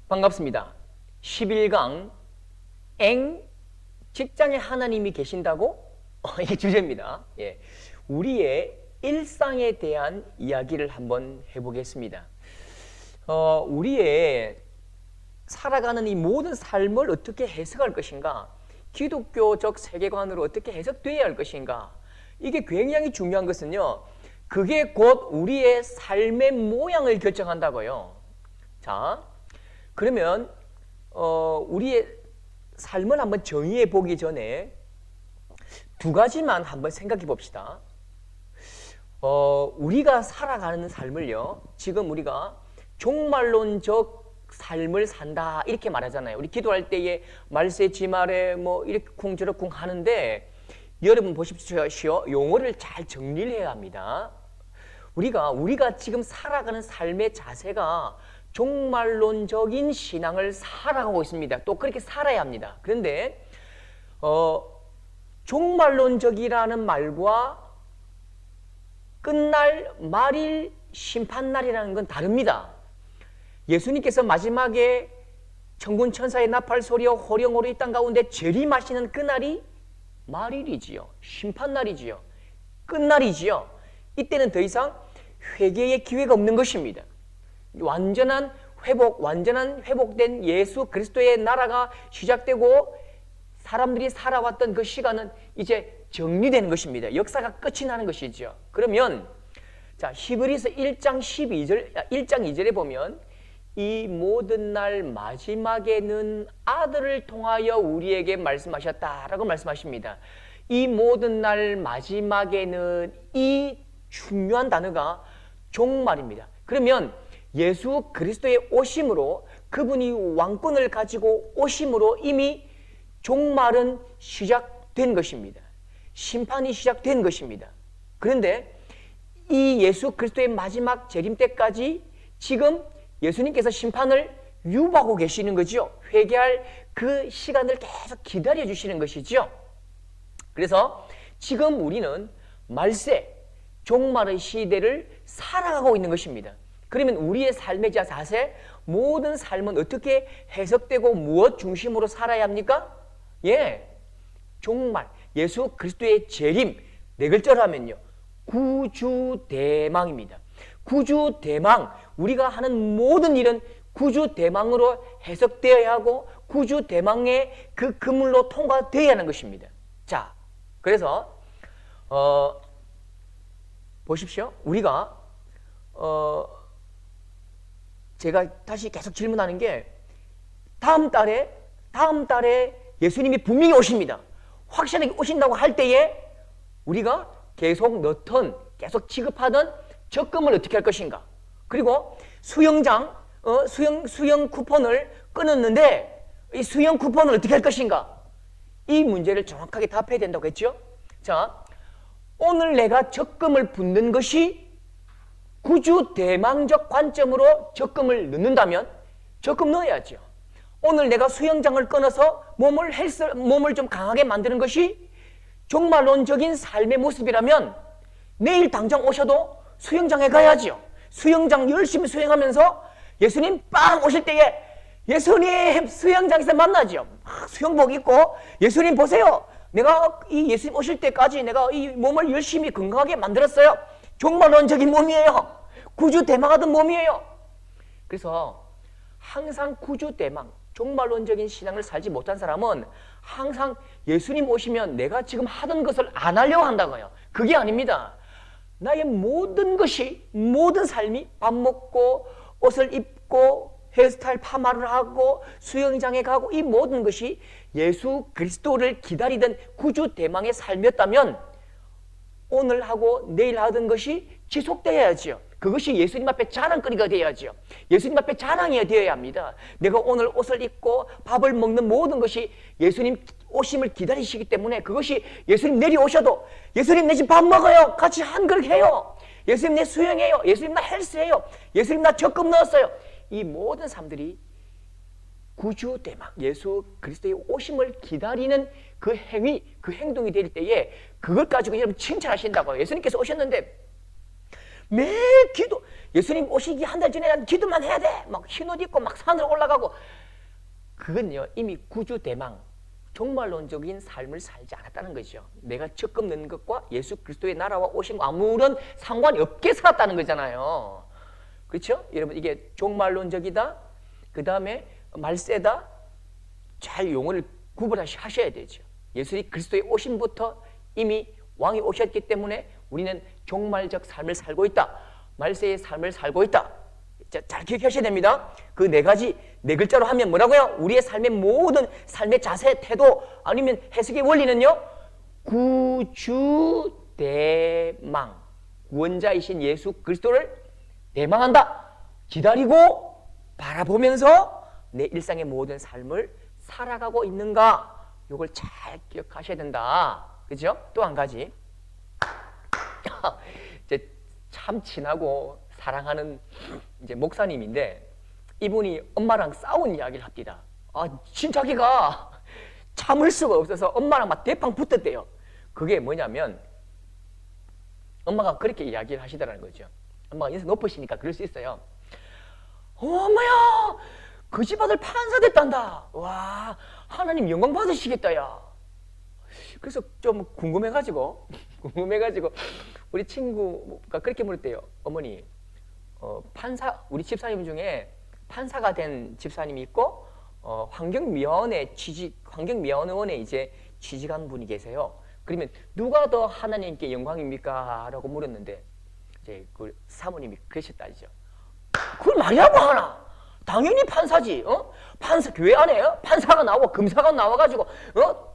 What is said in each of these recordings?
반갑습니다. 11강 직장에 하나님이 계신다고? 이게 주제입니다. 예. 우리의 일상에 대한 이야기를 한번 해보겠습니다. 우리의 살아가는 이 모든 삶을 어떻게 해석할 것인가? 기독교적 세계관으로 어떻게 해석되어야 할 것인가? 이게 굉장히 중요한 것은요, 그게 곧 우리의 삶의 모양을 결정한다고요. 자, 그러면 우리의 삶을 한번 정의해 보기 전에 두 가지만 한번 생각해 봅시다. 우리가 살아가는 삶을요, 지금 우리가 종말론적 삶을 산다 이렇게 말하잖아요. 우리 기도할 때에 말세 지말에 뭐 이렇게 쿵저럭쿵 하는데, 여러분 보십시오. 용어를 잘 정리를 해야 합니다. 우리가 지금 살아가는 삶의 자세가 종말론적인 신앙을 살아가고 있습니다. 또 그렇게 살아야 합니다. 그런데 종말론적이라는 말과 끝날 말일 심판날이라는 건 다릅니다. 예수님께서 마지막에 천군 천사의 나팔 소리와 호령으로 이 땅 가운데 재림하시는 그날이 말일이지요. 심판날이지요. 끝날이지요. 이때는 더 이상 회개의 기회가 없는 것입니다. 완전한 회복된 예수 그리스도의 나라가 시작되고 사람들이 살아왔던 그 시간은 이제 정리되는 것입니다. 역사가 끝이 나는 것이죠. 그러면 자, 히브리서 1장 2절에 보면 이 모든 날 마지막에는 아들을 통하여 우리에게 말씀하셨다라고 말씀하십니다. 이 모든 날 마지막에는, 이 중요한 단어가 종말입니다. 그러면 예수 그리스도의 오심으로, 그분이 왕권을 가지고 오심으로 이미 종말은 시작된 것입니다. 심판이 시작된 것입니다. 그런데 이 예수 그리스도의 마지막 재림 때까지 지금 예수님께서 심판을 유보하고 계시는 거죠. 회개할 그 시간을 계속 기다려 주시는 것이죠. 그래서 지금 우리는 말세, 종말의 시대를 살아가고 있는 것입니다. 그러면 우리의 삶의 자세, 모든 삶은 어떻게 해석되고 무엇 중심으로 살아야 합니까? 종말, 예수 그리스도의 재림, 네 글자로 하면요, 구주대망입니다. 구주대망, 우리가 하는 모든 일은 구주대망으로 해석되어야 하고 구주대망의 그 그물로 통과되어야 하는 것입니다. 자, 그래서 보십시오. 우리가 제가 다시 계속 질문하는 게, 다음 달에 예수님이 분명히 오십니다. 확실하게 오신다고 할 때에 우리가 계속 넣던, 계속 지급하던 적금을 어떻게 할 것인가? 그리고 수영 쿠폰을 끊었는데 이 수영 쿠폰을 어떻게 할 것인가? 이 문제를 정확하게 답해야 된다고 했죠. 자, 오늘 내가 적금을 붓는 것이 구주 대망적 관점으로 적금을 넣는다면 적금 넣어야죠. 오늘 내가 수영장을 끊어서 몸을 좀 강하게 만드는 것이 종말론적인 삶의 모습이라면 내일 당장 오셔도 수영장에 가야죠. 수영장 열심히 수영하면서 예수님 빵 오실 때에 예수님 수영장에서 만나죠. 수영복 입고 예수님 보세요. 내가 이 예수님 오실 때까지 내가 이 몸을 열심히 건강하게 만들었어요. 종말론적인 몸이에요. 구주 대망하던 몸이에요. 그래서 항상 구주 대망, 종말론적인 신앙을 살지 못한 사람은 항상 예수님 오시면 내가 지금 하던 것을 안 하려고 한다고요. 그게 아닙니다. 나의 모든 것이, 모든 삶이, 밥 먹고 옷을 입고 헤어스타일 파마를 하고 수영장에 가고, 이 모든 것이 예수 그리스도를 기다리던 구주 대망의 삶이었다면 오늘 하고 내일 하던 것이 지속되어야죠. 그것이 예수님 앞에 자랑거리가 되어야죠. 예수님 앞에 자랑이 되어야 합니다. 내가 오늘 옷을 입고 밥을 먹는 모든 것이 예수님 오심을 기다리시기 때문에, 그것이 예수님 내려오셔도 예수님 내 집 밥 먹어요, 같이 한 그릇 해요, 예수님 내 수영해요, 예수님 나 헬스해요, 예수님 나 적금 넣었어요, 이 모든 사람들이 구주 대망 예수 그리스도의 오심을 기다리는 그 행위, 그 행동이 될 때에 그걸 가지고 여러분 칭찬하신다고요. 예수님께서 오셨는데 매일 기도, 예수님 오시기 한 달 전에 난 기도만 해야 돼. 막 흰옷 입고 막 산으로 올라가고. 그건요, 이미 구주 대망, 종말론적인 삶을 살지 않았다는 거죠. 내가 적금 넣는 것과 예수 그리스도의 나라와 오신 거 아무런 상관이 없게 살았다는 거잖아요. 그렇죠? 여러분, 이게 종말론적이다, 그 다음에 말세다, 잘 용어를 구분하셔야 되죠. 예수 그리스도의 오심부터 이미 왕이 오셨기 때문에 우리는 종말적 삶을 살고 있다, 말세의 삶을 살고 있다. 자, 잘 기억하셔야 됩니다. 그 네 가지, 네 글자로 하면 뭐라고요? 우리의 삶의 모든 삶의 자세, 태도, 아니면 해석의 원리는요, 구주대망, 구원자이신 예수 그리스도를 대망한다, 기다리고 바라보면서 내 일상의 모든 삶을 살아가고 있는가, 이걸 잘 기억하셔야 된다. 그죠? 또 한 가지, 이제 참 친하고 사랑하는 이제 목사님인데, 이분이 엄마랑 싸운 이야기를 합니다. 친자기가 참을 수가 없어서 엄마랑 막 대팡 붙었대요. 그게 뭐냐면, 엄마가 그렇게 이야기를 하시더라는 거죠. 엄마가 인생 높으시니까 그럴 수 있어요. 엄마야, 그 집 아들 판사 됐단다. 와, 하나님 영광 받으시겠다, 야. 그래서 좀 궁금해가지고 우리 친구가 그렇게 물었대요. 어머니, 우리 집사님 중에 판사가 된 집사님이 있고, 환경미화원에 이제 취직한 분이 계세요. 그러면 누가 더 하나님께 영광입니까? 라고 물었는데, 이제 그 사모님이 그러셨다죠. 그걸 말이라고 하나? 당연히 판사지. 판사, 교회 안에 판사가 나오고 금사가 나와가지고,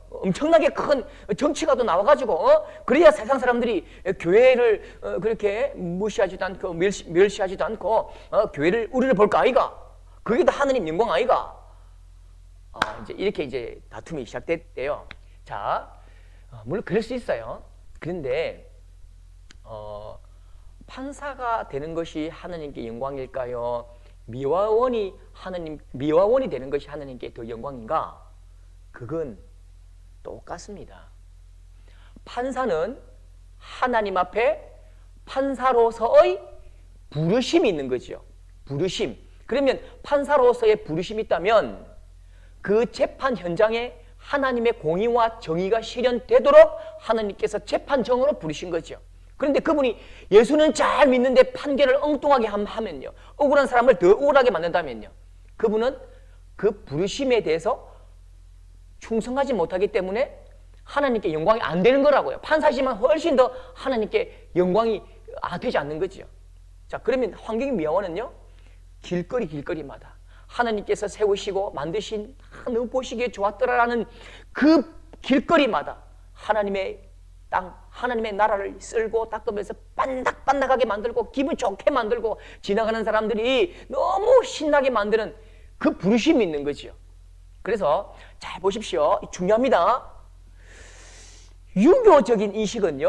엄청나게 큰 정치가도 나와가지고, 그래야 세상 사람들이 교회를 그렇게 무시하지도 않고 멸시하지도 않고, 교회를 우리를 볼까 아이가? 그게 다 하느님 영광 아이가? 이제 이렇게 이제 다툼이 시작됐대요. 자, 물론 그럴 수 있어요. 그런데 판사가 되는 것이 하나님께 영광일까요? 미화원이 되는 것이 하나님께 더 영광인가? 그건 똑같습니다. 판사는 하나님 앞에 판사로서의 부르심이 있는 거죠. 부르심. 그러면 판사로서의 부르심이 있다면 그 재판 현장에 하나님의 공의와 정의가 실현되도록 하나님께서 재판정으로 부르신 거죠. 그런데 그분이 예수는 잘 믿는데 판결을 엉뚱하게 하면요, 억울한 사람을 더 억울하게 만든다면요, 그분은 그 부르심에 대해서 충성하지 못하기 때문에 하나님께 영광이 안 되는 거라고요. 판사지만 훨씬 더 하나님께 영광이 되지 않는 거죠. 자, 그러면 환경미화원은요, 길거리마다 하나님께서 세우시고 만드신, 너무 보시기에 좋았더라라는 그 길거리마다 하나님의 땅, 하나님의 나라를 쓸고 닦으면서 반짝반짝하게 만들고 기분 좋게 만들고 지나가는 사람들이 너무 신나게 만드는 그 부르심이 있는 거죠. 그래서 잘 보십시오. 중요합니다. 유교적인 인식은,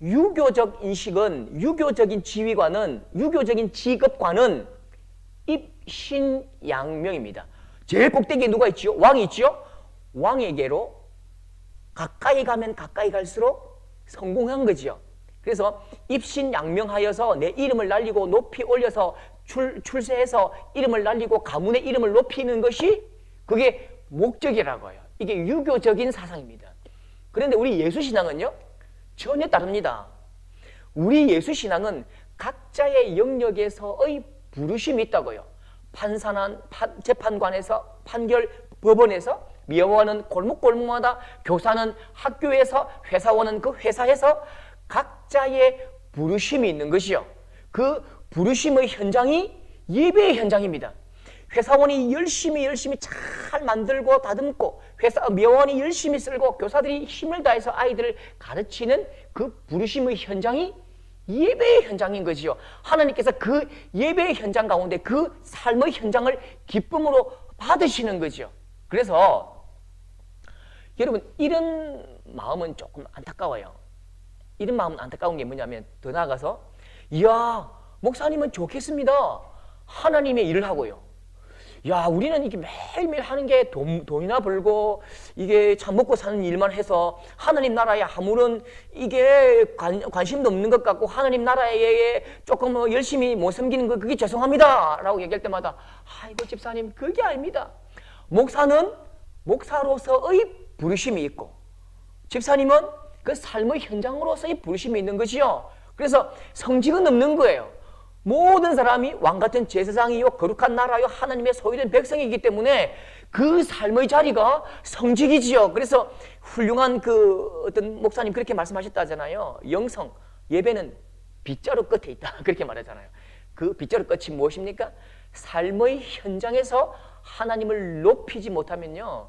유교적인 지위관은, 유교적인 직업관은 입신양명입니다. 제일 꼭대기에 누가 있죠? 왕이 있죠? 왕에게로 가까이 가면 가까이 갈수록 성공한 거죠. 그래서 입신양명하여서 내 이름을 날리고 높이 올려서 출세해서 이름을 날리고 가문의 이름을 높이는 것이 그게 목적이라고 해요. 이게 유교적인 사상입니다. 그런데 우리 예수신앙은요, 전혀 다릅니다. 우리 예수신앙은 각자의 영역에서의 부르심이 있다고요. 판사는 재판관에서, 법원에서, 미화원은 골목골목마다, 교사는 학교에서, 회사원은 그 회사에서 각자의 부르심이 있는 것이요. 그 부르심의 현장이 예배의 현장입니다. 회사원이 열심히 잘 만들고 다듬고, 미화원이 열심히 쓸고, 교사들이 힘을 다해서 아이들을 가르치는 그 부르심의 현장이 예배의 현장인 거지요. 하나님께서 그 예배의 현장 가운데 그 삶의 현장을 기쁨으로 받으시는 거죠. 그래서 여러분, 이런 마음은 조금 안타까워요. 이런 마음은 안타까운 게 뭐냐면, 더 나아가서, 이야, 목사님은 좋겠습니다. 하나님의 일을 하고요. 야, 우리는 이게 매일매일 하는 게 돈이나 벌고 이게 참 먹고 사는 일만 해서 하나님 나라에 아무런 이게 관심도 없는 것 같고 하나님 나라에 조금 열심히 못 섬기는 거 그게 죄송합니다 라고 얘기할 때마다 아이고 집사님 그게 아닙니다. 목사는 목사로서의 부르심이 있고 집사님은 그 삶의 현장으로서의 부르심이 있는 것이요. 그래서 성직은 없는 거예요. 모든 사람이 왕같은 제사장이요 거룩한 나라요 하나님의 소유된 백성이기 때문에 그 삶의 자리가 성직이지요. 그래서 훌륭한 그 어떤 목사님 그렇게 말씀하셨다잖아요. 영성 예배는 빗자루 끝에 있다 그렇게 말하잖아요. 그 빗자루 끝이 무엇입니까? 삶의 현장에서 하나님을 높이지 못하면요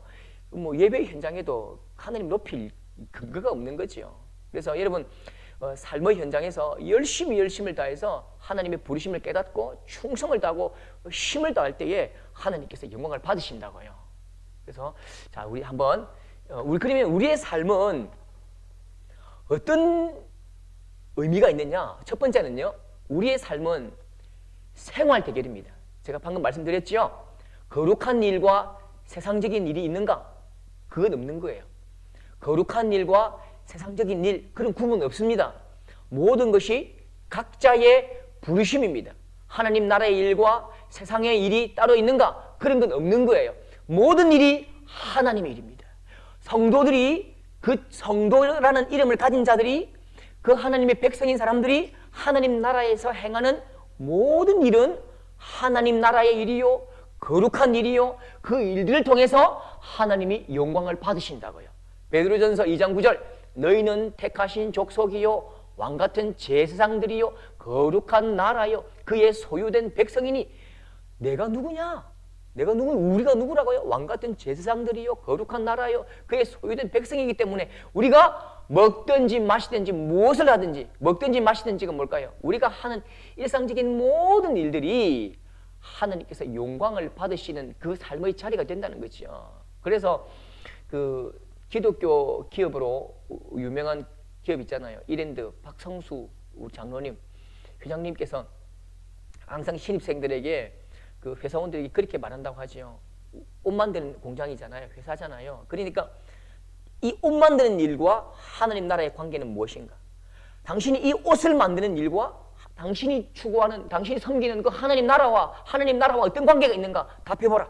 뭐 예배 현장에도 하나님 높일 근거가 없는 거지요. 그래서 여러분 삶의 현장에서 열심을 다해서 하나님의 부르심을 깨닫고 충성을 다하고 힘을 다할 때에 하나님께서 영광을 받으신다고요. 그래서 자 우리 한번 그러면 우리의 삶은 어떤 의미가 있느냐? 첫 번째는요, 우리의 삶은 생활 대결입니다. 제가 방금 말씀드렸죠. 거룩한 일과 세상적인 일이 있는가? 그건 없는 거예요. 거룩한 일과 세상적인 일 그런 구분 없습니다. 모든 것이 각자의 부르심입니다. 하나님 나라의 일과 세상의 일이 따로 있는가? 그런 건 없는 거예요. 모든 일이 하나님의 일입니다. 성도들이 그 성도라는 이름을 가진 자들이 그 하나님의 백성인 사람들이 하나님 나라에서 행하는 모든 일은 하나님 나라의 일이요 거룩한 일이요 그 일들을 통해서 하나님이 영광을 받으신다고요. 베드로전서 2장 9절 너희는 택하신 족속이요 왕같은 제사장들이요 거룩한 나라요 그의 소유된 백성이니 내가 누구냐? 우리가 누구라고요? 왕같은 제사장들이요 거룩한 나라요 그의 소유된 백성이기 때문에 우리가 먹든지 마시든지 무엇을 하든지 먹든지 마시든지가 뭘까요? 우리가 하는 일상적인 모든 일들이 하나님께서 영광을 받으시는 그 삶의 자리가 된다는 거죠. 그래서 그 기독교 기업으로 유명한 기업 있잖아요. 이랜드 박성수 장로님 회장님께서 항상 신입생들에게 그 회사원들에게 그렇게 말한다고 하죠. 옷 만드는 공장이잖아요. 회사잖아요. 그러니까 이 옷 만드는 일과 하나님 나라의 관계는 무엇인가? 당신이 이 옷을 만드는 일과 당신이 추구하는, 당신이 섬기는 그 하나님 나라와 어떤 관계가 있는가? 답해보라.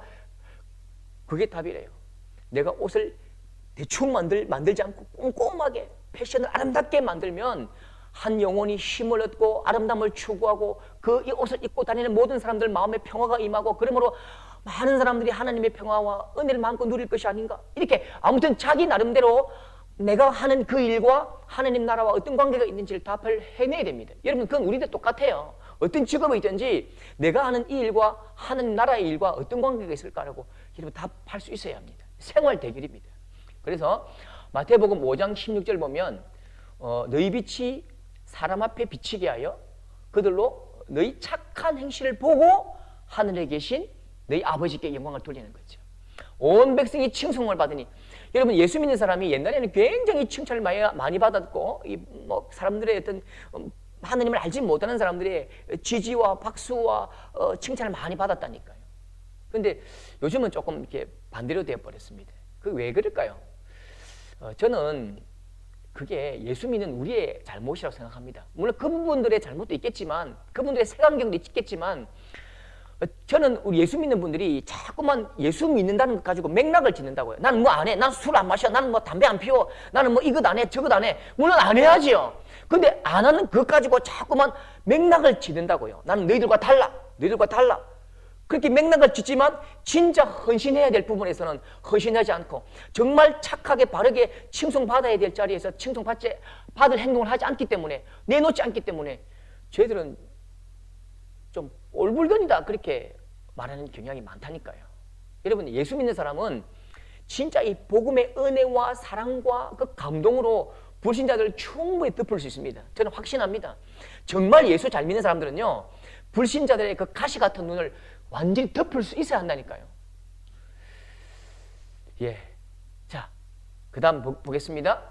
그게 답이래요. 내가 옷을 대충 만들지 않고 꼼꼼하게 패션을 아름답게 만들면 한 영혼이 힘을 얻고 아름다움을 추구하고 그 이 옷을 입고 다니는 모든 사람들 마음에 평화가 임하고 그러므로 많은 사람들이 하나님의 평화와 은혜를 마음껏 누릴 것이 아닌가? 이렇게 아무튼 자기 나름대로 내가 하는 그 일과 하나님 나라와 어떤 관계가 있는지를 답을 해내야 됩니다. 여러분 그건 우리도 똑같아요. 어떤 직업이 있든지 내가 하는 이 일과 하나님 나라의 일과 어떤 관계가 있을까라고 여러분 답할 수 있어야 합니다. 생활 대결입니다. 그래서 마태복음 5장 16절 보면 너희 빛이 사람 앞에 비치게 하여 그들로 너희 착한 행실을 보고 하늘에 계신 너희 아버지께 영광을 돌리는 거죠. 온 백성이 칭송을 받으니 여러분 예수 믿는 사람이 옛날에는 굉장히 칭찬을 많이 받았고 뭐 사람들의 어떤 하나님을 알지 못하는 사람들의 지지와 박수와 칭찬을 많이 받았다니까요. 그런데 요즘은 조금 이렇게 반대로 되어 버렸습니다. 그 왜 그럴까요? 저는 그게 예수 믿는 우리의 잘못이라고 생각합니다. 물론 그분들의 잘못도 있겠지만 그분들의 색안경도 있겠지만 저는 우리 예수 믿는 분들이 자꾸만 예수 믿는다는 것 가지고 맥락을 짓는다고요. 나는 뭐 안 해. 난 술 안 마셔. 나는 뭐 담배 안 피워. 나는 뭐 이것 안 해. 저것 안 해. 물론 안 해야지요. 근데 안 하는 것 가지고 자꾸만 맥락을 짓는다고요. 나는 너희들과 달라. 그렇게 맥락을 짓지만 진짜 헌신해야 될 부분에서는 헌신하지 않고 정말 착하게 바르게 칭송받아야 될 자리에서 받을 행동을 하지 않기 때문에 내놓지 않기 때문에 저희들은 좀 올불견이다 그렇게 말하는 경향이 많다니까요. 여러분 예수 믿는 사람은 진짜 이 복음의 은혜와 사랑과 그 감동으로 불신자들을 충분히 덮을 수 있습니다. 저는 확신합니다. 정말 예수 잘 믿는 사람들은요 불신자들의 그 가시 같은 눈을 완전히 덮을 수 있어야 한다니까요. 예. 자, 그 다음 보겠습니다.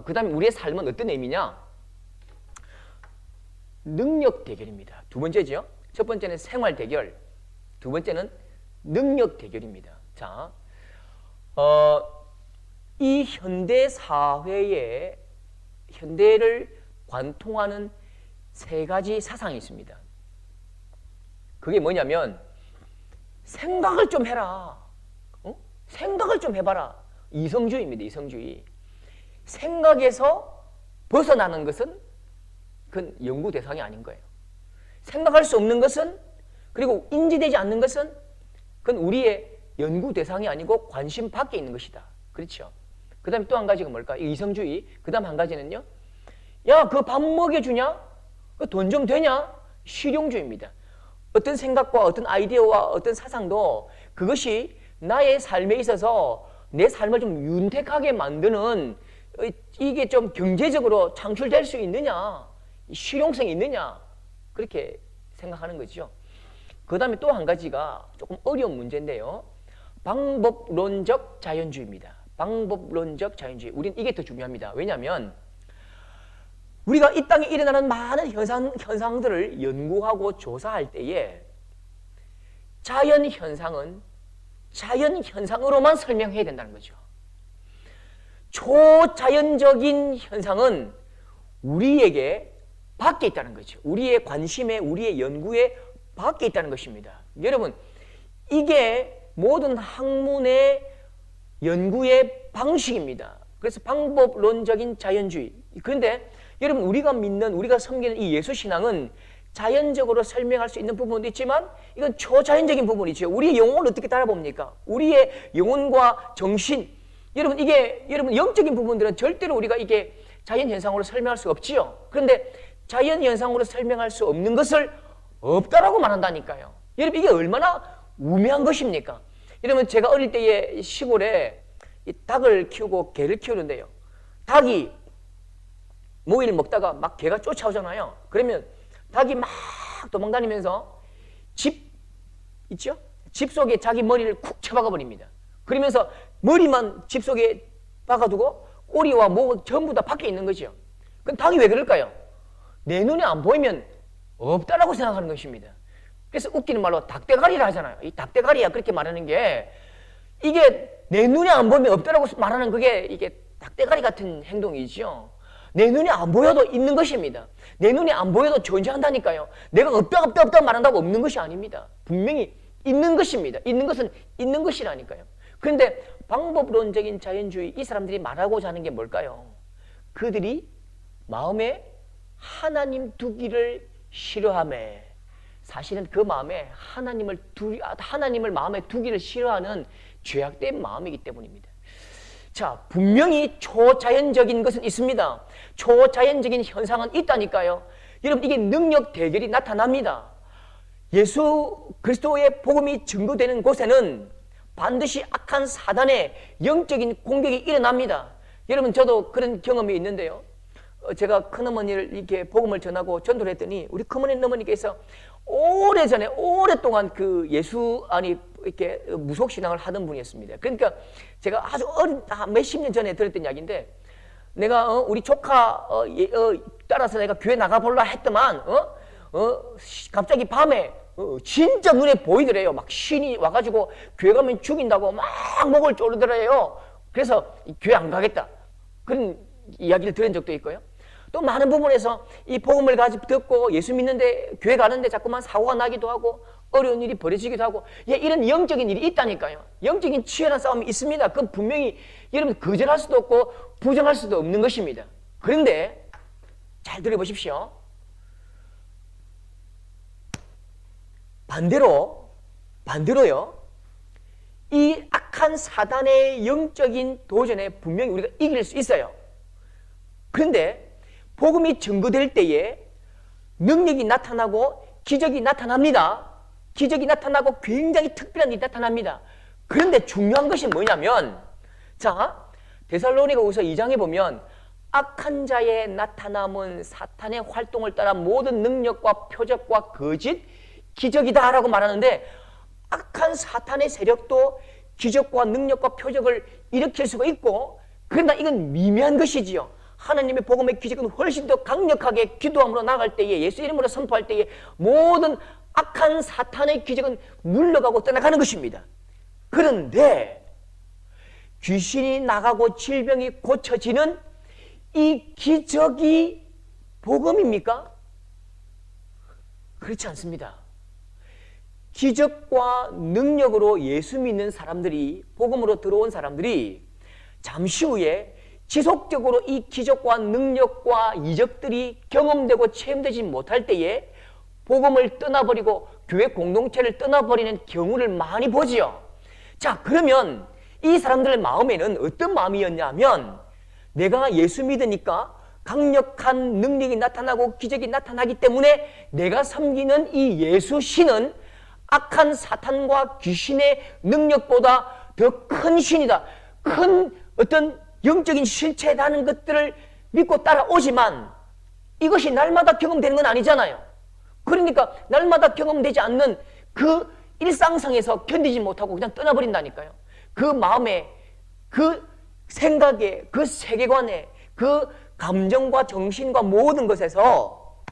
그 다음에 우리의 삶은 어떤 의미냐? 능력 대결입니다. 두 번째죠. 첫 번째는 생활 대결. 두 번째는 능력 대결입니다. 자, 이 현대 사회에 현대를 관통하는 세 가지 사상이 있습니다. 그게 뭐냐면 생각을 좀 해라. 생각을 좀 해봐라. 이성주의입니다. 이성주의. 생각에서 벗어나는 것은 그건 연구 대상이 아닌 거예요. 생각할 수 없는 것은 그리고 인지되지 않는 것은 그건 우리의 연구 대상이 아니고 관심 밖에 있는 것이다. 그렇죠? 그 다음에 또 한 가지가 뭘까? 이성주의. 그 다음 한 가지는요. 야, 그 밥 먹여주냐? 그 돈 좀 되냐? 실용주의입니다. 어떤 생각과 어떤 아이디어와 어떤 사상도 그것이 나의 삶에 있어서 내 삶을 좀 윤택하게 만드는 이게 좀 경제적으로 창출될 수 있느냐? 실용성이 있느냐? 그렇게 생각하는 거죠. 그 다음에 또 한 가지가 조금 어려운 문제인데요. 방법론적 자연주의입니다. 방법론적 자연주의. 우리는 이게 더 중요합니다. 왜냐하면 우리가 이 땅에 일어나는 많은 현상들을 연구하고 조사할 때에 자연현상은 자연현상으로만 설명해야 된다는 거죠. 초자연적인 현상은 우리에게 밖에 있다는 거죠. 우리의 관심에, 우리의 연구에 밖에 있다는 것입니다. 여러분, 이게 모든 학문의 연구의 방식입니다. 그래서 방법론적인 자연주의. 그런데 여러분, 우리가 믿는, 우리가 섬기는 이 예수신앙은 자연적으로 설명할 수 있는 부분도 있지만 이건 초자연적인 부분이죠. 우리의 영혼을 어떻게 따라봅니까? 우리의 영혼과 정신. 여러분, 이게 여러분 영적인 부분들은 절대로 우리가 이게 자연현상으로 설명할 수 없지요. 그런데 자연현상으로 설명할 수 없는 것을 없다라고 말한다니까요. 여러분, 이게 얼마나 우매한 것입니까? 여러분, 제가 어릴 때에 시골에 이 닭을 키우고 개를 키우는데요. 닭이 모이를 먹다가 막 개가 쫓아오잖아요. 그러면 닭이 막 도망다니면서 집 있죠? 집 속에 자기 머리를 쿡 쳐박아 버립니다. 그러면서 머리만 집 속에 박아두고 꼬리와 목 전부 다 밖에 있는 거죠. 그럼 닭이 왜 그럴까요? 내 눈에 안 보이면 없다라고 생각하는 것입니다. 그래서 웃기는 말로 닭대가리라 하잖아요. 이 닭대가리야 그렇게 말하는 게 이게 내 눈에 안 보이면 없다라고 말하는 그게 이게 닭대가리 같은 행동이죠. 내 눈에 안 보여도 있는 것입니다. 내 눈에 안 보여도 존재한다니까요. 내가 없다 말한다고 없는 것이 아닙니다. 분명히 있는 것입니다. 있는 것은 있는 것이라니까요. 그런데 방법론적인 자연주의, 이 사람들이 말하고자 하는 게 뭘까요? 그들이 마음에 하나님 두기를 싫어하며, 사실은 그 마음에 하나님을 마음에 두기를 싫어하는 죄악된 마음이기 때문입니다. 자, 분명히 초자연적인 것은 있습니다. 초자연적인 현상은 있다니까요. 여러분, 이게 능력 대결이 나타납니다. 예수 그리스도의 복음이 증거되는 곳에는 반드시 악한 사단의 영적인 공격이 일어납니다. 여러분, 저도 그런 경험이 있는데요. 제가 큰어머니를 이렇게 복음을 전하고 전도를 했더니 우리 큰어머니께서 오랫동안 그 예수 안이 이렇게 무속신앙을 하던 분이었습니다. 그러니까 제가 아주 몇십 년 전에 들었던 이야기인데, 내가 우리 조카 따라서 내가 교회 나가볼라 했더만 갑자기 밤에 진짜 눈에 보이더래요. 막 신이 와가지고 교회 가면 죽인다고 막 목을 조르더래요. 그래서 교회 안 가겠다, 그런 이야기를 들은 적도 있고요. 또 많은 부분에서 이 복음을 듣고 예수 믿는데 교회 가는데 자꾸만 사고가 나기도 하고 어려운 일이 벌어지기도 하고, 이런 영적인 일이 있다니까요. 영적인 치열한 싸움이 있습니다. 그건 분명히 여러분 거절할 수도 없고 부정할 수도 없는 것입니다. 그런데 잘 들어보십시오. 반대로요. 이 악한 사단의 영적인 도전에 분명히 우리가 이길 수 있어요. 그런데 복음이 증거될 때에 능력이 나타나고 기적이 나타납니다. 기적이 나타나고 굉장히 특별한 일이 나타납니다. 그런데 중요한 것이 뭐냐면, 자, 데살로니가후서 2장에 보면 악한 자의 나타남은 사탄의 활동을 따라 모든 능력과 표적과 거짓, 기적이다라고 말하는데, 악한 사탄의 세력도 기적과 능력과 표적을 일으킬 수가 있고, 그러나 이건 미미한 것이지요. 하나님의 복음의 기적은 훨씬 더 강력하게 기도함으로 나갈 때에, 예수 이름으로 선포할 때에 모든 악한 사탄의 기적은 물러가고 떠나가는 것입니다. 그런데 귀신이 나가고 질병이 고쳐지는 이 기적이 복음입니까? 그렇지 않습니다. 기적과 능력으로 예수 믿는 사람들이, 복음으로 들어온 사람들이 잠시 후에 지속적으로 이 기적과 능력과 이적들이 경험되고 체험되지 못할 때에 복음을 떠나버리고 교회 공동체를 떠나버리는 경우를 많이 보지요. 자, 그러면 이 사람들의 마음에는 어떤 마음이었냐면, 내가 예수 믿으니까 강력한 능력이 나타나고 기적이 나타나기 때문에 내가 섬기는 이 예수 신은 악한 사탄과 귀신의 능력보다 더 큰 신이다, 큰 어떤 영적인 실체라는 것들을 믿고 따라오지만 이것이 날마다 경험되는 건 아니잖아요. 그러니까 날마다 경험되지 않는 그 일상상에서 견디지 못하고 그냥 떠나버린다니까요. 그 마음에, 그 생각에, 그 세계관에, 그 감정과 정신과 모든 것에서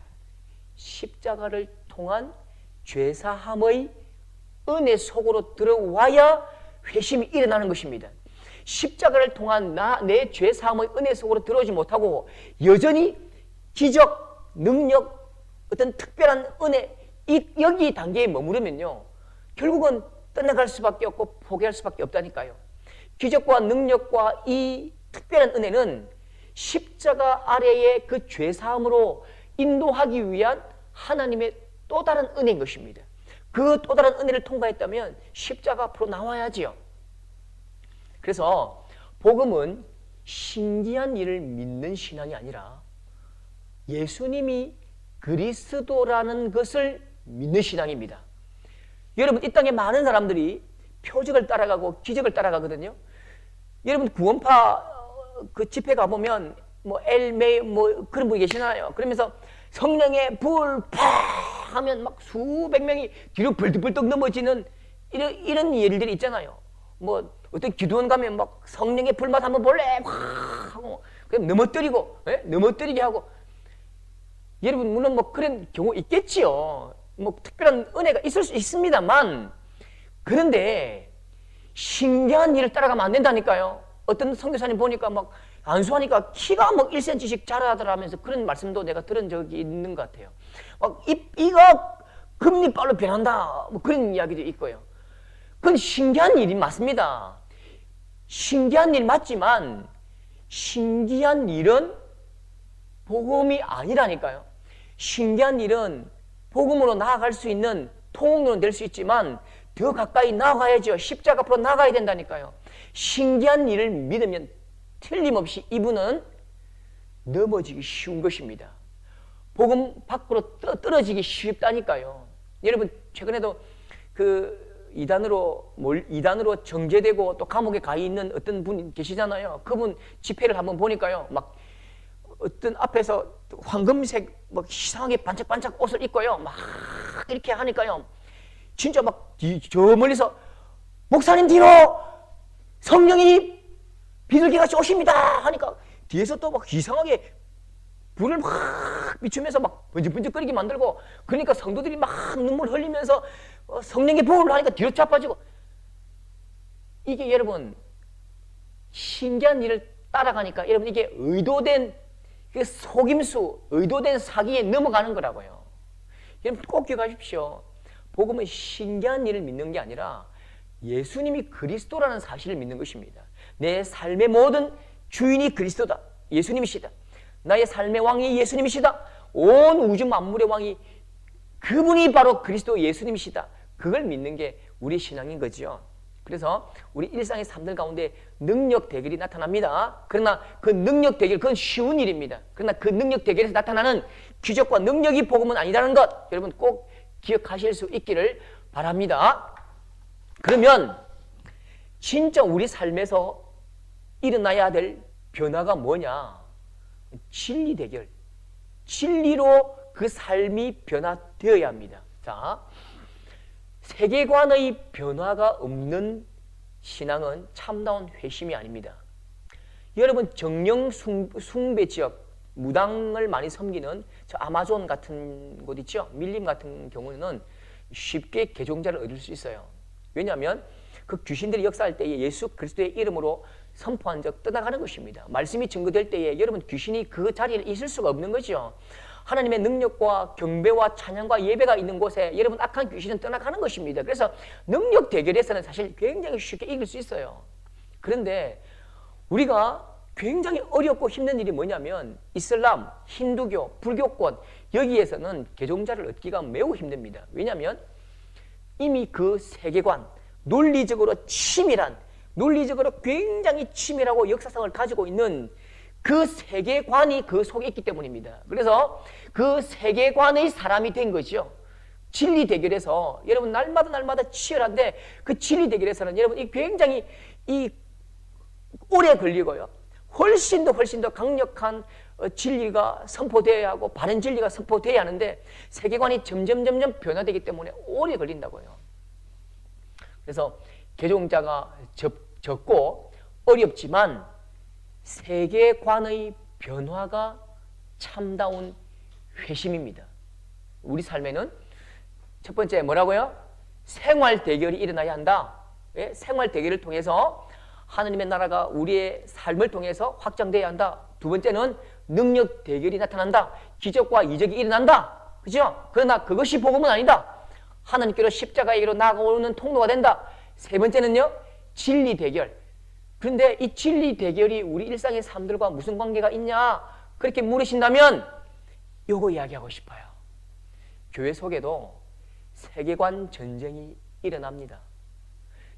십자가를 통한 죄사함의 은혜 속으로 들어와야 회심이 일어나는 것입니다. 십자가를 통한 내 죄사함의 은혜 속으로 들어오지 못하고 여전히 기적, 능력, 어떤 특별한 은혜, 여기 단계에 머무르면요, 결국은 떠나갈 수밖에 없고 포기할 수밖에 없다니까요. 기적과 능력과 이 특별한 은혜는 십자가 아래의 그 죄사함으로 인도하기 위한 하나님의 또 다른 은혜인 것입니다. 그 또 다른 은혜를 통과했다면 십자가 앞으로 나와야지요. 그래서 복음은 신기한 일을 믿는 신앙이 아니라 예수님이 그리스도라는 것을 믿는 신앙입니다. 여러분, 이 땅에 많은 사람들이 표적을 따라가고 기적을 따라가거든요. 여러분, 구원파 그 집회 가보면 뭐 엘메이 뭐 그런 분이 계시나요? 그러면서 성령의 불 팍 하면 막 수백 명이 뒤로 벌떡벌떡 넘어지는 이런 일들이 있잖아요. 뭐 어떤 기도원 가면 막 성령의 불맛 한번 볼래? 팍 하고 그냥 넘어뜨리고, 넘어뜨리게 하고. 여러분, 물론 뭐 그런 경우 있겠지요. 뭐 특별한 은혜가 있을 수 있습니다만, 그런데 신기한 일을 따라가면 안 된다니까요. 어떤 선교사님 보니까 막 안수하니까 키가 막 1cm씩 자라더라면서 그런 말씀도 내가 들은 적이 있는 것 같아요. 막 이가 금리빨로 변한다, 뭐 그런 이야기도 있고요. 그건 신기한 일이 맞습니다. 신기한 일 맞지만 신기한 일은 복음이 아니라니까요. 신기한 일은 복음으로 나아갈 수 있는 통로는 될 수 있지만 더 가까이 나아가야죠. 십자가 앞으로 나아가야 된다니까요. 신기한 일을 믿으면 틀림없이 이분은 넘어지기 쉬운 것입니다. 복음 밖으로 떨어지기 쉽다니까요. 여러분, 최근에도 그 이단으로 정죄되고 또 감옥에 가 있는 어떤 분이 계시잖아요. 그분 집회를 한번 보니까요, 막 어떤 앞에서 황금색 막 이상하게 반짝반짝 옷을 입고요, 막 이렇게 하니까요, 진짜 막 저 멀리서 목사님 뒤로 성령이 비둘기같이 오십니다 하니까 뒤에서 또 막 이상하게 불을 막 비추면서 막 번쩍번쩍거리게 만들고, 그러니까 성도들이 막 눈물 흘리면서 성령의 보호를 하니까 뒤로 자빠지고. 이게 여러분 신기한 일을 따라가니까 여러분 이게 의도된 속임수, 의도된 사기에 넘어가는 거라고요. 여러분 꼭 기억하십시오. 복음은 신기한 일을 믿는 게 아니라 예수님이 그리스도라는 사실을 믿는 것입니다. 내 삶의 모든 주인이 그리스도다, 예수님이시다. 나의 삶의 왕이 예수님이시다. 온 우주 만물의 왕이 그분이 바로 그리스도 예수님이시다. 그걸 믿는 게 우리 신앙인 거죠. 그래서 우리 일상의 삶들 가운데 능력 대결이 나타납니다. 그러나 그 능력 대결, 그건 쉬운 일입니다. 그러나 그 능력 대결에서 나타나는 기적과 능력이 복음은 아니라는 것, 여러분 꼭 기억하실 수 있기를 바랍니다. 그러면 진짜 우리 삶에서 일어나야 될 변화가 뭐냐? 진리 대결. 진리로 그 삶이 변화되어야 합니다. 자, 세계관의 변화가 없는 신앙은 참다운 회심이 아닙니다. 여러분, 정령 숭배 지역, 무당을 많이 섬기는 저 아마존 같은 곳 있죠? 밀림 같은 경우는 쉽게 개종자를 얻을 수 있어요. 왜냐하면 그 귀신들이 역사할 때에 예수 그리스도의 이름으로 선포한 적 떠나가는 것입니다. 말씀이 증거될 때에 여러분 귀신이 그 자리에 있을 수가 없는 거죠. 하나님의 능력과 경배와 찬양과 예배가 있는 곳에 여러분 악한 귀신은 떠나가는 것입니다. 그래서 능력 대결에서는 사실 굉장히 쉽게 이길 수 있어요. 그런데 우리가 굉장히 어렵고 힘든 일이 뭐냐면 이슬람, 힌두교, 불교권 여기에서는 개종자를 얻기가 매우 힘듭니다. 왜냐하면 이미 그 세계관, 논리적으로 치밀한, 논리적으로 굉장히 치밀하고 역사성을 가지고 있는 그 세계관이 그 속에 있기 때문입니다. 그래서 그 세계관의 사람이 된 거죠. 진리 대결에서 여러분 날마다 치열한데 그 진리 대결에서는 여러분 이 굉장히 오래 걸리고요. 훨씬 더 강력한 진리가 선포되어야 하고 바른 진리가 선포되어야 하는데 세계관이 점점 변화되기 때문에 오래 걸린다고요. 그래서 개종자가 적고 어렵지만 세계관의 변화가 참다운 회심입니다. 우리 삶에는 첫 번째 뭐라고요? 생활 대결이 일어나야 한다. 예? 생활 대결을 통해서 하나님의 나라가 우리의 삶을 통해서 확장돼야 한다. 두 번째는 능력 대결이 나타난다. 기적과 이적이 일어난다. 그죠? 그러나 그것이 복음은 아니다. 하나님께로 십자가에게로 나아가는 통로가 된다. 세 번째는요, 진리 대결. 그런데 이 진리 대결이 우리 일상의 삶들과 무슨 관계가 있냐? 그렇게 물으신다면 요거 이야기하고 싶어요. 교회 속에도 세계관 전쟁이 일어납니다.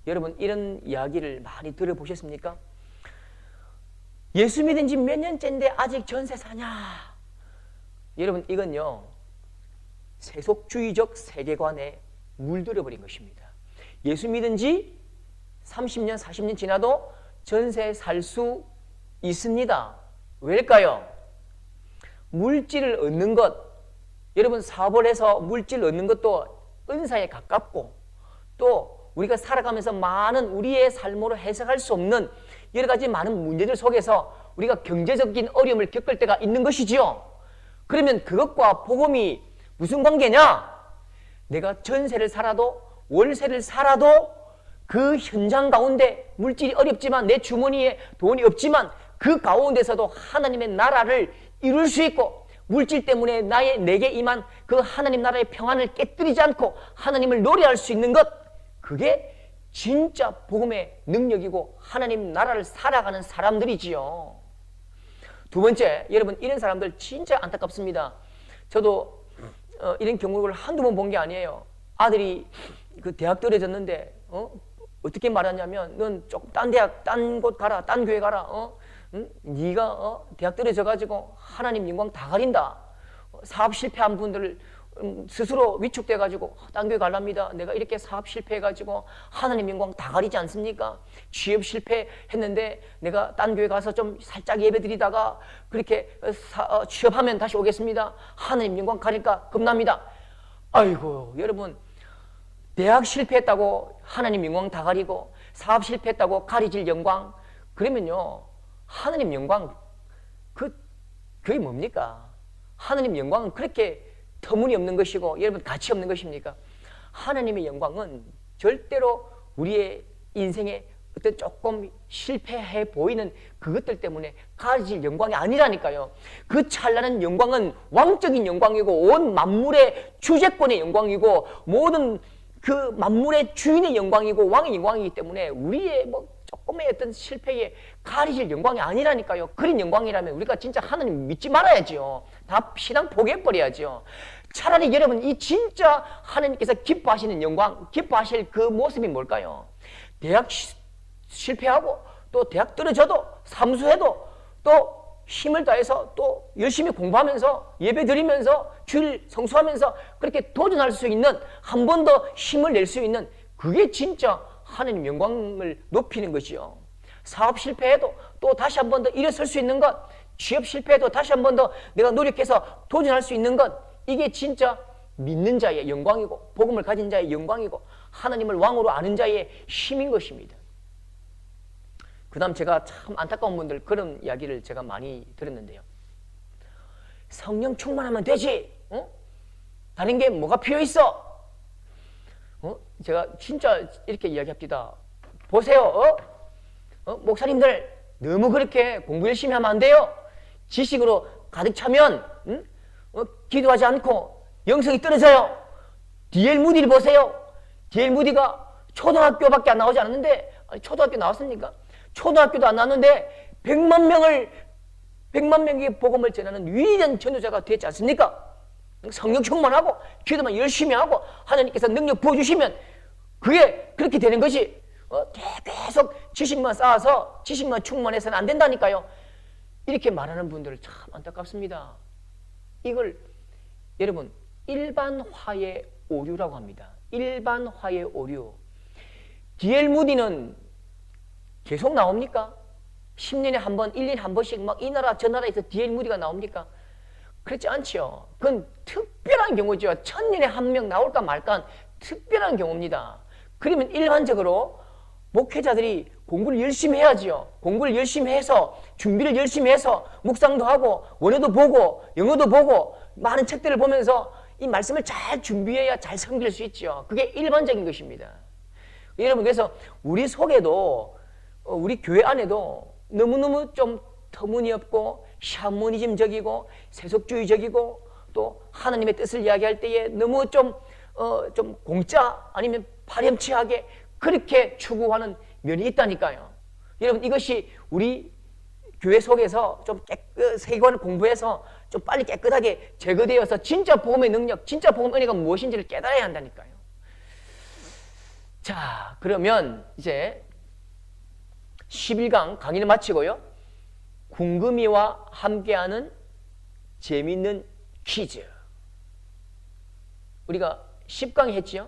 여러분 이런 이야기를 많이 들어보셨습니까? 예수 믿은 지 몇 년째인데 아직 전세 사냐? 여러분 이건요 세속주의적 세계관에 물들어버린 것입니다. 예수 믿은 지 30년, 40년 지나도 전세 살 수 있습니다. 왜일까요? 물질을 얻는 것, 여러분 사업을 해서 물질을 얻는 것도 은사에 가깝고 또 우리가 살아가면서 많은 우리의 삶으로 해석할 수 없는 여러 가지 많은 문제들 속에서 우리가 경제적인 어려움을 겪을 때가 있는 것이지요. 그러면 그것과 복음이 무슨 관계냐? 내가 전세를 살아도 월세를 살아도 그 현장 가운데 물질이 어렵지만 내 주머니에 돈이 없지만 그 가운데서도 하나님의 나라를 이룰 수 있고 물질 때문에 내게 임한 그 하나님 나라의 평안을 깨뜨리지 않고 하나님을 노래할 수 있는 것, 그게 진짜 복음의 능력이고 하나님 나라를 살아가는 사람들이지요. 두 번째, 여러분 이런 사람들 진짜 안타깝습니다. 저도 이런 경우를 한두 번 본 게 아니에요. 아들이 그 대학 떨어졌는데 어떻게 말하냐면 넌 조금 딴 대학, 딴 곳 가라, 딴 교회 가라. 네가 대학 떨어져가지고 하나님 영광 다 가린다. 사업 실패한 분들을 스스로 위축돼가지고 딴 교회 갈랍니다. 내가 이렇게 사업 실패해가지고 하나님 영광 다 가리지 않습니까? 취업 실패했는데 내가 딴 교회 가서 좀 살짝 예배드리다가 그렇게 취업하면 다시 오겠습니다. 하나님 영광 가릴까 겁납니다. 아이고 여러분, 대학 실패했다고 하나님 영광 다 가리고 사업 실패했다고 가리질 영광, 그러면요 하나님 영광 그게 뭡니까? 하나님 영광은 그렇게 터무니없는 것이고 여러분 가치 없는 것입니까? 하나님의 영광은 절대로 우리의 인생에 어떤 조금 실패해 보이는 그것들 때문에 가질 영광이 아니라니까요. 그 찬란한 영광은 왕적인 영광이고 온 만물의 주재권의 영광이고 모든 그 만물의 주인의 영광이고 왕의 영광이기 때문에 우리의 조금의 어떤 실패에 가리질 영광이 아니라니까요. 그런 영광이라면 우리가 진짜 하나님 믿지 말아야지요. 다 신앙 포기해버려야지요. 차라리 여러분 이 진짜 하나님께서 기뻐하시는 영광, 기뻐하실 그 모습이 뭘까요? 대학 실패하고 또 대학 떨어져도 삼수해도 또 힘을 다해서 또 열심히 공부하면서 예배 드리면서 주일 성수하면서 그렇게 도전할 수 있는, 한 번 더 힘을 낼 수 있는, 그게 진짜 하나님 영광을 높이는 것이요. 사업 실패해도 또 다시 한 번 더 일어설 수 있는 것, 취업 실패해도 다시 한 번 더 내가 노력해서 도전할 수 있는 것, 이게 진짜 믿는 자의 영광이고 복음을 가진 자의 영광이고 하나님을 왕으로 아는 자의 힘인 것입니다. 그 다음 제가 참 안타까운 분들 그런 이야기를 제가 많이 들었는데요. 성령 충만하면 되지. 다른 게 뭐가 필요 있어? 제가 진짜 이렇게 이야기합니다. 보세요. 목사님들 너무 그렇게 공부 열심히 하면 안 돼요. 지식으로 가득 차면 기도하지 않고 영성이 떨어져요. D.L. 무디를 보세요. D.L. 무디가 초등학교밖에 안 나오지 않았는데, 아니, 초등학교 나왔습니까? 초등학교도 안 나왔는데 100만 명에게 복음을 전하는 위대한 전도자가 됐지 않습니까? 성령 충만하고 기도만 열심히 하고 하나님께서 능력 부어주시면 그게 그렇게 되는 것이 계속 지식만 쌓아서 지식만 충만해서는 안 된다니까요. 이렇게 말하는 분들을 참 안타깝습니다. 이걸 여러분 일반화의 오류라고 합니다. 일반화의 오류. D.L. 무디는 계속 나옵니까? 10년에 한 번, 1년에 한 번씩 막 이 나라 저 나라에서 D.L. 무디가 나옵니까? 그렇지 않죠. 그건 특별한 경우죠. 1000년에 한 명 나올까 말까 특별한 경우입니다. 그러면 일반적으로 목회자들이 공부를 열심히 해야지요. 공부를 열심히 해서 준비를 열심히 해서 묵상도 하고 원어도 보고 영어도 보고 많은 책들을 보면서 이 말씀을 잘 준비해야 잘 섬길 수 있죠. 그게 일반적인 것입니다. 여러분, 그래서 우리 속에도 우리 교회 안에도 너무너무 좀 터무니없고 샤머니즘적이고 세속주의적이고 또 하나님의 뜻을 이야기할 때에 너무 좀 공짜 아니면 파렴치하게 그렇게 추구하는 면이 있다니까요. 여러분, 이것이 우리 교회 속에서 좀 세계관을 공부해서 좀 빨리 깨끗하게 제거되어서 진짜 복음의 능력, 진짜 복음 은혜가 무엇인지를 깨달아야 한다니까요. 자, 그러면 이제 11강 강의를 마치고요. 궁금이와 함께하는 재미있는 퀴즈. 우리가 10강 했지요.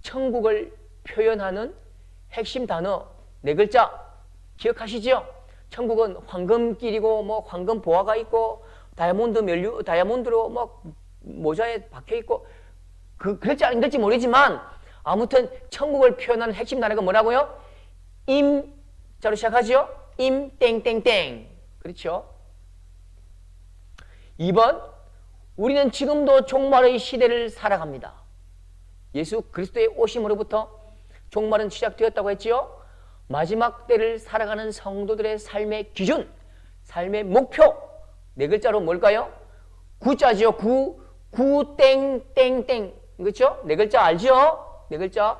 천국을 표현하는 핵심 단어 4글자 기억하시죠? 천국은 황금길이고 뭐 황금 보화가 있고 다이아몬드로 뭐 모자에 박혀 있고 그럴지 안 그럴지 모르지만 아무튼 천국을 표현하는 핵심 단어가 뭐라고요? 임자로 시작하죠? 임 땡땡땡. 그렇죠? 2번, 우리는 지금도 종말의 시대를 살아갑니다. 예수 그리스도의 오심으로부터 종말은 시작되었다고 했지요. 마지막 때를 살아가는 성도들의 삶의 기준, 삶의 목표 4글자로 뭘까요? 구자지요. 구 땡땡땡. 그렇죠? 4글자 알죠? 4글자.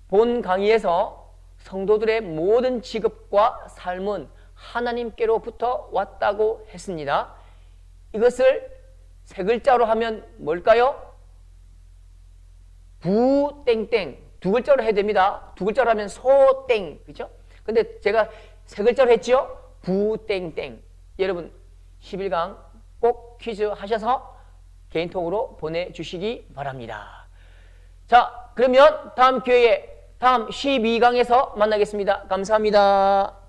본 강의에서 성도들의 모든 직업과 삶은 하나님께로부터 왔다고 했습니다. 이것을 3글자로 하면 뭘까요? 부땡땡. 2글자로 해야 됩니다. 2글자로 하면 소땡. 그렇죠? 근데 제가 3글자로 했죠? 부땡땡. 여러분 11강 꼭 퀴즈 하셔서 개인톡으로 보내주시기 바랍니다. 자, 그러면 다음 기회에 다음 12강에서 만나겠습니다. 감사합니다.